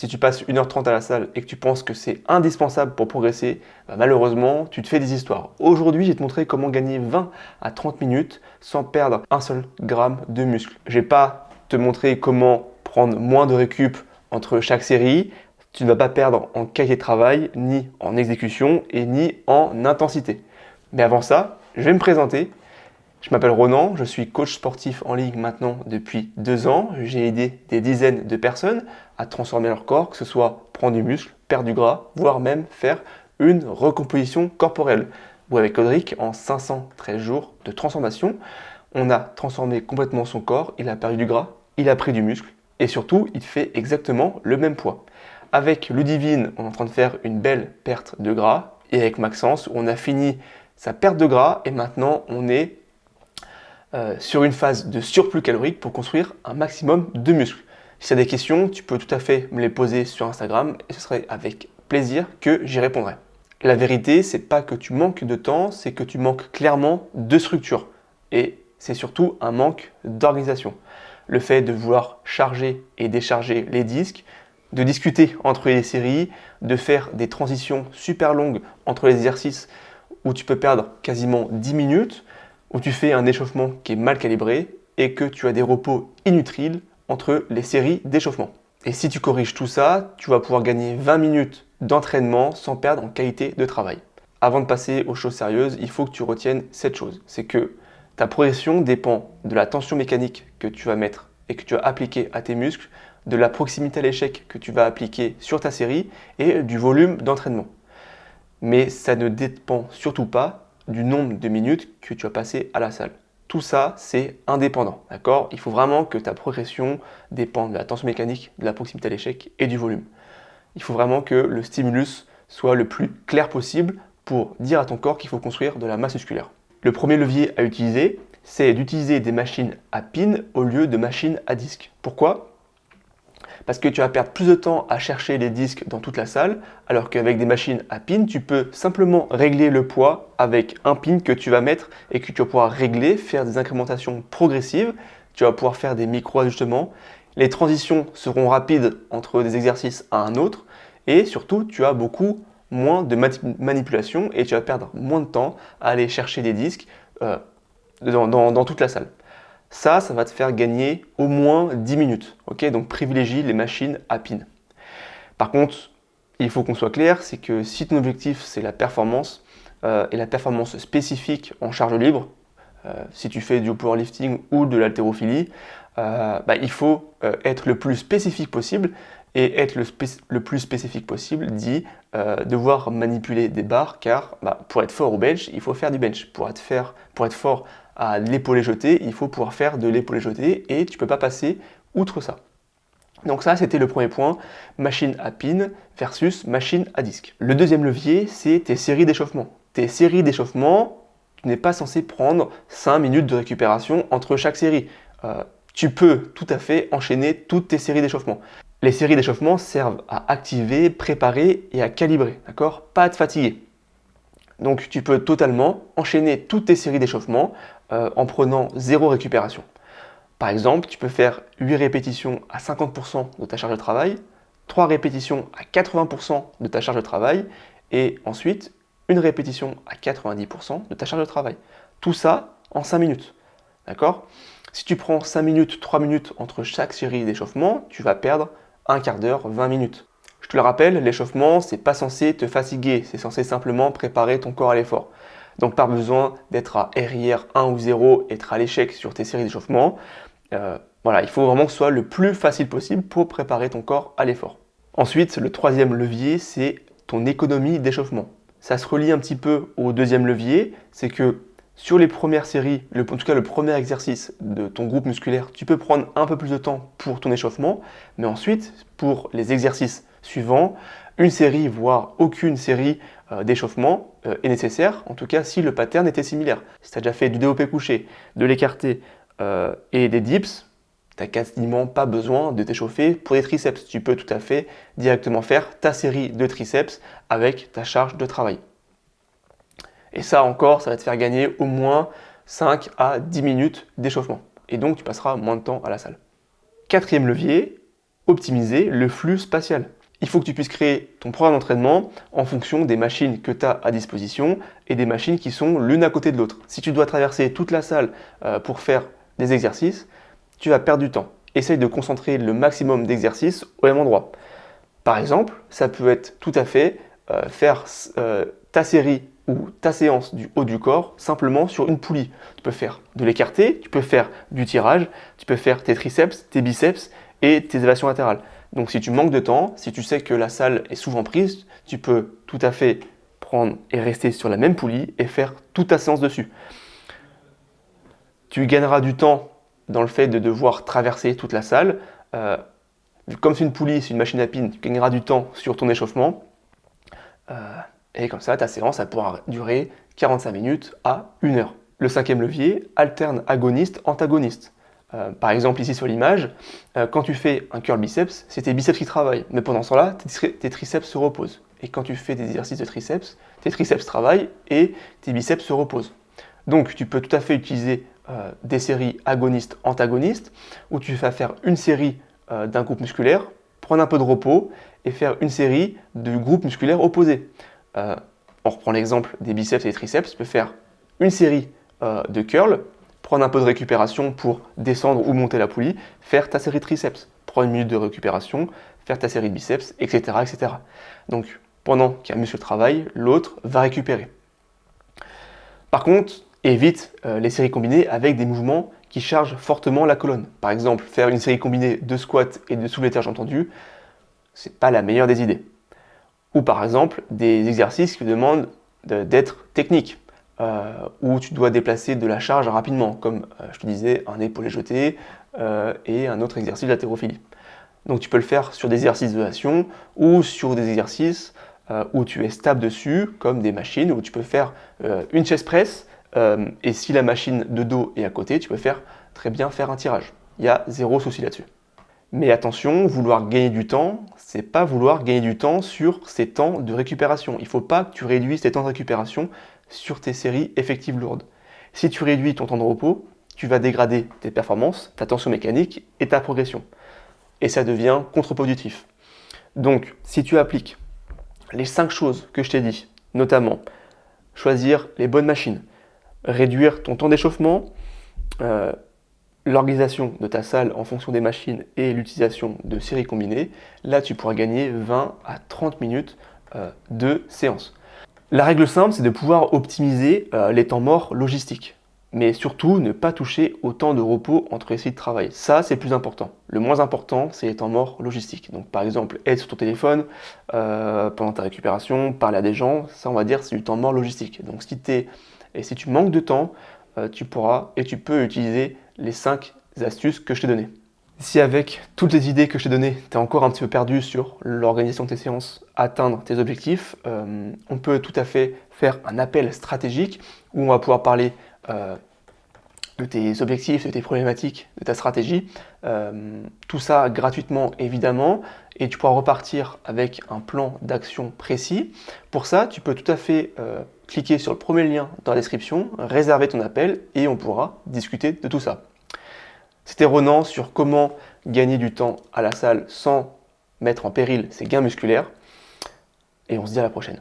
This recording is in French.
Si tu passes 1h30 à la salle et que tu penses que c'est indispensable pour progresser, malheureusement, tu te fais des histoires. Aujourd'hui, je vais te montrer comment gagner 20 à 30 minutes sans perdre un seul gramme de muscle. Je vais pas te montrer comment prendre moins de récup entre chaque série. Tu ne vas pas perdre en qualité de travail, ni en exécution et ni en intensité. Mais avant ça, je vais me présenter. Je m'appelle Ronan, je suis coach sportif en ligne maintenant depuis 2 ans. J'ai aidé des dizaines de personnes à transformer leur corps, que ce soit prendre du muscle, perdre du gras, voire même faire une recomposition corporelle. Ou avec Codric, en 513 jours de transformation, on a transformé complètement son corps, il a perdu du gras, il a pris du muscle et surtout, il fait exactement le même poids. Avec Ludivine, on est en train de faire une belle perte de gras et avec Maxence, on a fini sa perte de gras et maintenant on est sur une phase de surplus calorique pour construire un maximum de muscles. Si tu as des questions, tu peux tout à fait me les poser sur Instagram et ce serait avec plaisir que j'y répondrai. La vérité, c'est pas que tu manques de temps, c'est que tu manques clairement de structure. Et c'est surtout un manque d'organisation. Le fait de vouloir charger et décharger les disques, de discuter entre les séries, de faire des transitions super longues entre les exercices où tu peux perdre quasiment 10 minutes, où tu fais un échauffement qui est mal calibré et que tu as des repos inutiles entre les séries d'échauffement. Et si tu corriges tout ça, tu vas pouvoir gagner 20 minutes d'entraînement sans perdre en qualité de travail. Avant de passer aux choses sérieuses, il faut que tu retiennes cette chose, c'est que ta progression dépend de la tension mécanique que tu vas mettre et que tu vas appliquer à tes muscles, de la proximité à l'échec que tu vas appliquer sur ta série et du volume d'entraînement. Mais ça ne dépend surtout pas du nombre de minutes que tu as passé à la salle. Tout ça, c'est indépendant, d'accord? Il faut vraiment que ta progression dépende de la tension mécanique, de la proximité à l'échec et du volume. Il faut vraiment que le stimulus soit le plus clair possible pour dire à ton corps qu'il faut construire de la masse musculaire. Le premier levier à utiliser, c'est d'utiliser des machines à pin au lieu de machines à disque. Pourquoi? Parce que tu vas perdre plus de temps à chercher les disques dans toute la salle, alors qu'avec des machines à pin, tu peux simplement régler le poids avec un pin que tu vas mettre et que tu vas pouvoir régler, faire des incrémentations progressives, tu vas pouvoir faire des micro-ajustements, les transitions seront rapides entre des exercices à un autre, et surtout, tu as beaucoup moins de manipulation et tu vas perdre moins de temps à aller chercher des disques dans toute la salle. Ça va te faire gagner au moins 10 minutes. Okay, donc privilégie les machines à pin. Par contre, il faut qu'on soit clair, c'est que si ton objectif c'est la performance et la performance spécifique en charge libre, si tu fais du powerlifting ou de l'haltérophilie, il faut être le plus spécifique possible. Et être le plus spécifique possible dit devoir manipuler des barres, car pour être fort au bench, il faut faire du bench. Pour être fort à l'épaulé jeté, il faut pouvoir faire de l'épaulé jeté et tu ne peux pas passer outre ça. Donc ça, c'était le premier point, machine à pin versus machine à disque. Le deuxième levier, c'est tes séries d'échauffement. Tes séries d'échauffement, tu n'es pas censé prendre 5 minutes de récupération entre chaque série. Tu peux tout à fait enchaîner toutes tes séries d'échauffement. Les séries d'échauffement servent à activer, préparer et à calibrer, d'accord? Pas à te fatiguer. Donc tu peux totalement enchaîner toutes tes séries d'échauffement en prenant 0 récupération. Par exemple, tu peux faire 8 répétitions à 50% de ta charge de travail, 3 répétitions à 80% de ta charge de travail et ensuite une répétition à 90% de ta charge de travail. Tout ça en 5 minutes. D'accord? Si tu prends 5 minutes, 3 minutes entre chaque série d'échauffement, tu vas perdre un quart d'heure, 20 minutes. Je te le rappelle, l'échauffement, c'est pas censé te fatiguer, c'est censé simplement préparer ton corps à l'effort. Donc pas besoin d'être à RIR 1 ou 0, être à l'échec sur tes séries d'échauffement. Il faut vraiment que ce soit le plus facile possible pour préparer ton corps à l'effort. Ensuite, le troisième levier, c'est ton économie d'échauffement. Ça se relie un petit peu au deuxième levier, c'est que sur les premières séries, en tout cas le premier exercice de ton groupe musculaire, tu peux prendre un peu plus de temps pour ton échauffement, mais ensuite, pour les exercices suivants, une série, voire aucune série d'échauffement est nécessaire, en tout cas si le pattern était similaire. Si tu as déjà fait du développé couché, de l'écarté et des dips, tu n'as quasiment pas besoin de t'échauffer pour des triceps. Tu peux tout à fait directement faire ta série de triceps avec ta charge de travail. Et ça encore, ça va te faire gagner au moins 5 à 10 minutes d'échauffement. Et donc, tu passeras moins de temps à la salle. Quatrième levier, optimiser le flux spatial. Il faut que tu puisses créer ton programme d'entraînement en fonction des machines que tu as à disposition et des machines qui sont l'une à côté de l'autre. Si tu dois traverser toute la salle pour faire des exercices, tu vas perdre du temps. Essaye de concentrer le maximum d'exercices au même endroit. Par exemple, ça peut être tout à fait faire ta série ou ta séance du haut du corps simplement sur une poulie. Tu peux faire de l'écarté, tu peux faire du tirage, tu peux faire tes triceps, tes biceps et tes élévations latérales. Donc si tu manques de temps, si tu sais que la salle est souvent prise, tu peux tout à fait prendre et rester sur la même poulie et faire toute ta séance dessus. Tu gagneras du temps dans le fait de devoir traverser toute la salle. Comme c'est une poulie, c'est une machine à pin, tu gagneras du temps sur ton échauffement. Et comme ça, ta séance elle pourra durer 45 minutes à 1 heure. Le cinquième levier, alterne agoniste-antagoniste. Par exemple, ici sur l'image, quand tu fais un curl biceps, c'est tes biceps qui travaillent. Mais pendant ce temps-là, tes triceps se reposent. Et quand tu fais des exercices de triceps, tes triceps travaillent et tes biceps se reposent. Donc, tu peux tout à fait utiliser des séries agonistes-antagonistes, où tu vas faire une série d'un groupe musculaire, prendre un peu de repos et faire une série de groupes musculaires opposés. On reprend l'exemple des biceps et des triceps, tu peux faire une série de curls, prendre un peu de récupération pour descendre ou monter la poulie, faire ta série de triceps, prendre 1 minute de récupération, faire ta série de biceps, etc. etc. Donc pendant qu'un muscle travaille, l'autre va récupérer. Par contre, évite les séries combinées avec des mouvements qui chargent fortement la colonne. Par exemple, faire une série combinée de squats et de soulevés de terre entendu, c'est pas la meilleure des idées. Ou par exemple, des exercices qui demandent d'être techniques, où tu dois déplacer de la charge rapidement, comme je te disais, un épaulé jeté et un autre exercice d'haltérophilie. Donc tu peux le faire sur des exercices de nation ou sur des exercices où tu es stable dessus, comme des machines où tu peux faire une chest press et si la machine de dos est à côté, tu peux très bien faire un tirage. Il y a zéro souci là-dessus. Mais attention, vouloir gagner du temps, c'est pas vouloir gagner du temps sur ces temps de récupération. Il ne faut pas que tu réduises tes temps de récupération sur tes séries effectives lourdes. Si tu réduis ton temps de repos, tu vas dégrader tes performances, ta tension mécanique et ta progression. Et ça devient contre-productif. Donc, si tu appliques les 5 choses que je t'ai dit, notamment choisir les bonnes machines, réduire ton temps d'échauffement, l'organisation de ta salle en fonction des machines et l'utilisation de séries combinées, là tu pourras gagner 20 à 30 minutes de séance. La règle simple, c'est de pouvoir optimiser les temps morts logistiques, mais surtout ne pas toucher au temps de repos entre les séries de travail. Ça, c'est plus important. Le moins important, c'est les temps morts logistiques. Donc par exemple, être sur ton téléphone pendant ta récupération, parler à des gens, ça on va dire c'est du temps mort logistique. Donc si tu manques de temps, tu pourras et tu peux utiliser les 5 astuces que je t'ai données. Si avec toutes les idées que je t'ai données, tu es encore un petit peu perdu sur l'organisation de tes séances, atteindre tes objectifs, on peut tout à fait faire un appel stratégique où on va pouvoir parler de tes objectifs, de tes problématiques, de ta stratégie, tout ça gratuitement évidemment, et tu pourras repartir avec un plan d'action précis. Pour ça, tu peux tout à fait cliquer sur le premier lien dans la description, réserver ton appel et on pourra discuter de tout ça. C'était Ronan sur comment gagner du temps à la salle sans mettre en péril ses gains musculaires et on se dit à la prochaine.